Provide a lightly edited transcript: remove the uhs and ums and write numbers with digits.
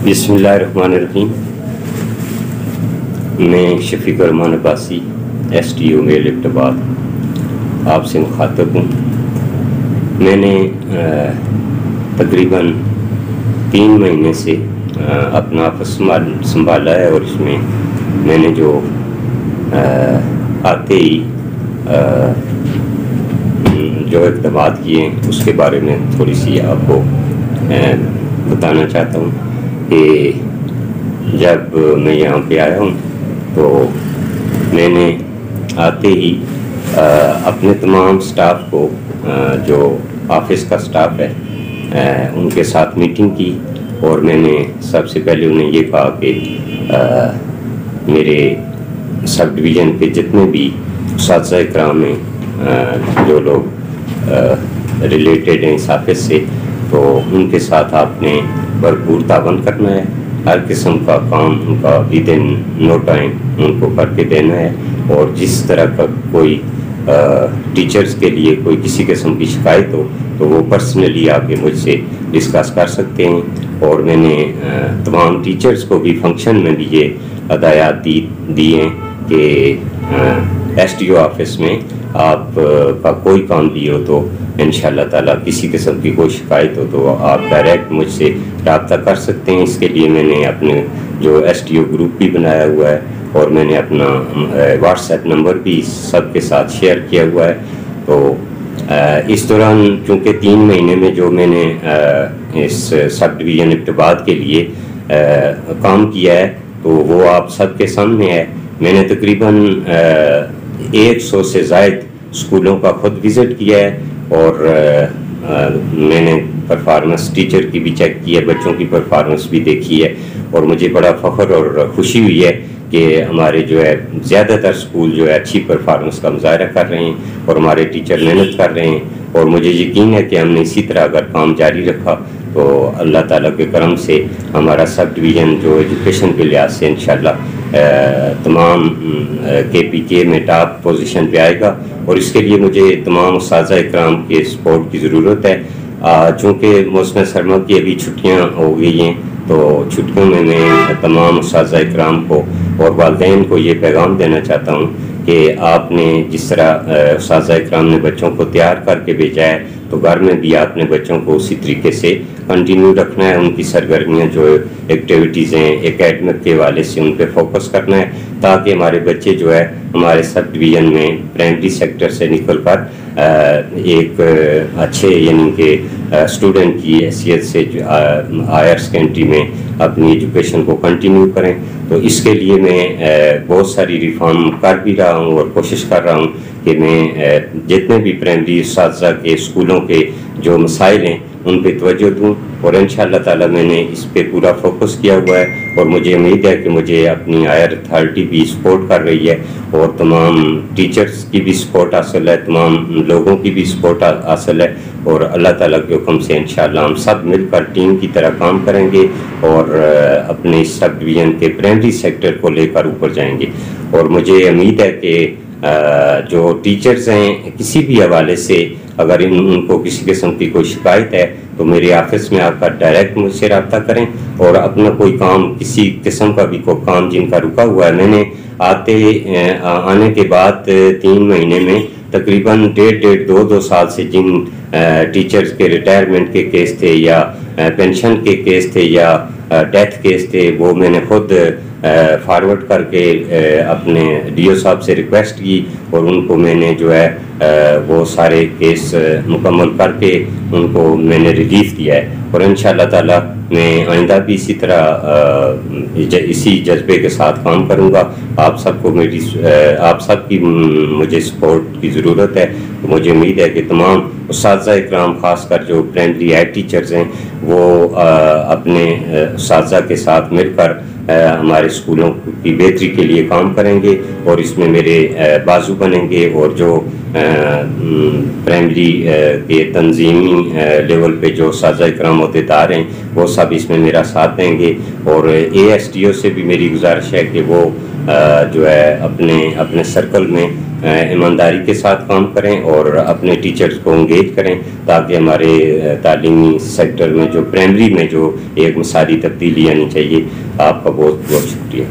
بسم اللہ الرحمن الرحیم۔ میں شفیق الرحمان عباسی SDO میل ابٹیباد آپ سے مخاطب ہوں۔ میں نے تقریباً 3 مہینے سے اپنا آفس سنبھالا ہے، اور اس میں نے جو آتے ہی جو اقدامات کیے ہیں اس کے بارے میں تھوڑی سی آپ کو بتانا چاہتا ہوں کہ جب میں یہاں پہ آیا ہوں تو میں نے آتے ہی اپنے تمام سٹاف کو، جو آفس کا سٹاف ہے، ان کے ساتھ میٹنگ کی، اور میں نے سب سے پہلے انہیں یہ کہا کہ میرے سب ڈویژن کے جتنے بھی اساتذہ اکرام ہیں، جو لوگ ریلیٹڈ ہیں اس آفس سے، تو ان کے ساتھ آپ نے بھرپور تعاون کرنا ہے۔ ہر قسم کا کام ان کا ود ان نو ٹائم ان کو کر کے دینا ہے، اور جس طرح کا کوئی ٹیچرز کے لیے کوئی کسی قسم کی شکایت ہو تو وہ پرسنلی آ کے مجھ سے ڈسکس کر سکتے ہیں۔ اور میں نے تمام ٹیچرز کو بھی فنکشن میں بھی یہ ہدایات دی ہیں کہ SDO آفس میں آپ کا کوئی کام بھی ہو تو انشاءاللہ تعالیٰ کسی قسم کی کوئی شکایت ہو تو آپ ڈائریکٹ مجھ سے رابطہ کر سکتے ہیں۔ اس کے لیے میں نے اپنے جو SDO گروپ بھی بنایا ہوا ہے، اور میں نے اپنا واٹس ایپ نمبر بھی سب کے ساتھ شیئر کیا ہوا ہے۔ تو اس دوران چونکہ 3 مہینے میں جو میں نے اس سب ڈویژن ابٹیباد کے لیے کام کیا ہے تو وہ آپ سب کے سامنے ہے۔ میں نے تقریباً 100 سے زائد اسکولوں کا خود وزٹ کیا ہے، اور میں نے پرفارمنس ٹیچر کی بھی چیک کی ہے، بچوں کی پرفارمنس بھی دیکھی ہے، اور مجھے بڑا فخر اور خوشی ہوئی ہے کہ ہمارے جو ہے زیادہ تر اسکول جو ہے اچھی پرفارمنس کا مظاہرہ کر رہے ہیں، اور ہمارے ٹیچر محنت کر رہے ہیں، اور مجھے یقین ہے کہ ہم نے اسی طرح اگر کام جاری رکھا تو اللہ تعالیٰ کے کرم سے ہمارا سب ڈویژن جو ایجوکیشن کے لحاظ سے انشاءاللہ تمام KPK میں ٹاپ پوزیشن پہ آئے گا۔ اور اس کے لیے مجھے تمام اساتذہ اکرام کے سپورٹ کی ضرورت ہے۔ چونکہ موسم سرما کی ابھی چھٹیاں ہو گئی ہیں، تو چھٹیوں میں تمام اساتذہ اکرام کو اور والدین کو یہ پیغام دینا چاہتا ہوں کہ آپ نے جس طرح اساتذہ اکرام نے بچوں کو تیار کر کے بھیجا ہے، تو گھر میں بھی آپ نے بچوں کو اسی طریقے سے کنٹینیو رکھنا ہے۔ ان کی سرگرمیاں جو ایکٹیویٹیز ہیں ایکیڈمک کے حوالے سے ان پہ فوکس کرنا ہے، تاکہ ہمارے بچے جو ہے ہمارے سب ڈویژن میں پرائمری سیکٹر سے نکل کر ایک اچھے یعنی کہ اسٹوڈنٹ کی حیثیت سے ہائر سیکنڈری میں اپنی ایجوکیشن کو کنٹینیو کریں۔ تو اس کے لیے میں بہت ساری ریفارم کر بھی رہا ہوں، اور کوشش کر رہا ہوں کہ میں جتنے بھی پرائمری اساتذہ کے اسکولوں کے جو مسائل ہیں ان پہ توجہ دوں، اور انشاءاللہ تعالیٰ میں نے اس پہ پورا فوکس کیا ہوا ہے، اور مجھے امید ہے کہ مجھے اپنی ہائر اتھارٹی بھی سپورٹ کر رہی ہے، اور تمام ٹیچرز کی بھی سپورٹ حاصل ہے، تمام لوگوں کی بھی سپورٹ حاصل ہے، اور اللہ تعالیٰ کے حکم سے انشاءاللہ ہم سب مل کر ٹیم کی طرح کام کریں گے، اور اپنے سب ڈویژن کے پرائمری سیکٹر کو لے کر اوپر جائیں گے۔ اور مجھے امید ہے کہ جو ٹیچرز ہیں کسی بھی حوالے سے اگر ان کو کسی قسم کی کوئی شکایت ہے تو میرے آفس میں آ کر ڈائریکٹ مجھ سے رابطہ کریں، اور اپنا کوئی کام کسی قسم کا بھی کوئی کام جن کا رکا ہوا ہے، میں نے آنے کے بعد 3 مہینے میں تقریباً 1.5-2 سال سے جن ٹیچرز کے ریٹائرمنٹ کے کیس تھے، یا پینشن کے کیس تھے، یا ڈیتھ کیس تھے، وہ میں نے خود فارورڈ کر کے اپنے DO صاحب سے ریکویسٹ کی، اور ان کو میں نے جو ہے وہ سارے کیس مکمل کر کے ان کو میں نے ریلیف دیا ہے، اور انشاءاللہ تعالیٰ میں آئندہ بھی اسی طرح اسی جذبے کے ساتھ کام کروں گا۔ آپ سب کی مجھے سپورٹ کی ضرورت ہے۔ مجھے امید ہے کہ تمام اساتذہ اکرام خاص کر جو پرائمری ہیڈ ٹیچرز ہیں وہ اپنے اساتذہ کے ساتھ مل کر ہمارے اسکولوں کی بہتری کے لیے کام کریں گے، اور اس میں میرے بازو بنیں گے، اور جو پرائمری کے تنظیمی لیول پہ جو اساتذہ اکرام عہدیدار ہیں وہ سب اس میں میرا ساتھ دیں گے۔ اور ASDO سے بھی میری گزارش ہے کہ وہ جو ہے اپنے سرکل میں ایمانداری کے ساتھ کام کریں اور اپنے ٹیچرز کو انگیج کریں تاکہ ہمارے تعلیمی سیکٹر میں جو پرائمری میں جو ایک مساری تبدیلی آنی چاہیے. آپ کا بہت بہت شکریہ.